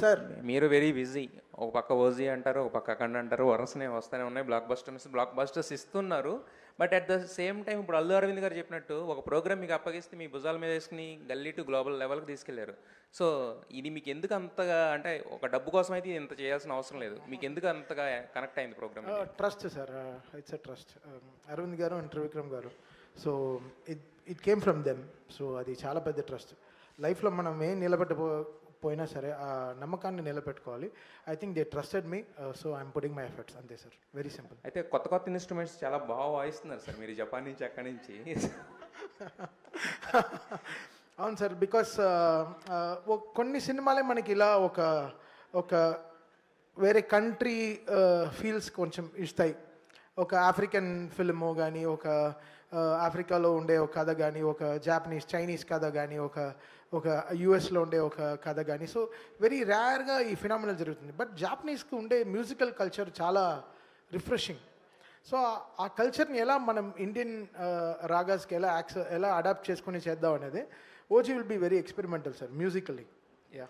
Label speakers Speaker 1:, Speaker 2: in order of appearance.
Speaker 1: Sir
Speaker 2: మీరు very busy. ఒక పక్క ఓజీ అంటారు, ఒక పక్క అఖండ అంటారు, వరుసనే వస్తూనే ఉన్నాయి బ్లాక్ బస్టర్స్ ఇస్తున్నారు. But at the same time ఇప్పుడు అల్లు అరవింద్ గారు చెప్పినట్టు ఒక ప్రోగ్రామ్ మీకు అప్పగిస్తే మీ భుజాల మీద వేసుకుని గల్లీ టు గ్లోబల్ లెవెల్కి తీసుకెళ్లారు. సో ఇది మీకు ఎందుకు అంతగా, అంటే ఒక డబ్బు కోసం అయితే ఇంత చేయాల్సిన అవసరం లేదు, మీకు ఎందుకు అంతగా కనెక్ట్ అయింది program?
Speaker 1: Trust sir, it's a trust. Arvind garu and Trivikram garu, so it came from them. So అది చాలా పెద్ద ట్రస్ట్. లైఫ్లో మనం ఏం పోయినా సరే ఆ నమ్మకాన్ని నిలబెట్టుకోవాలి. I think they trusted me, so I'm putting my efforts, అంతే సార్, వెరీ సింపుల్.
Speaker 2: అయితే కొత్త కొత్త ఇన్స్ట్రుమెంట్స్ చాలా బాగా వాయిస్తున్నారు సార్ మీరు, జపాన్ నుంచి అక్కడి నుంచి.
Speaker 1: అవును సార్, బికాస్ కొన్ని సినిమాలే మనకి ఇలా ఒక వేరే కంట్రీ ఫీల్స్ కొంచెం ఇస్తాయి. ఒక ఆఫ్రికన్ ఫిల్ము కానీ, ఒక ఆఫ్రికాలో ఉండే ఒక కథ కానీ, ఒక చైనీస్ కథ కానీ, ఒక యుఎస్లో ఉండే ఒక కథ కానీ. సో వెరీ రేర్గా ఈ ఫినామినల్ జరుగుతుంది. బట్ జాపనీస్కి ఉండే మ్యూజికల్ కల్చర్ చాలా రిఫ్రెషింగ్. సో ఆ కల్చర్ని ఎలా మనం ఇండియన్ రాగాస్కి ఎలా అడాప్ట్ చేసుకుని చేద్దాం అనేది OG will be very experimental sir, musically. Yeah.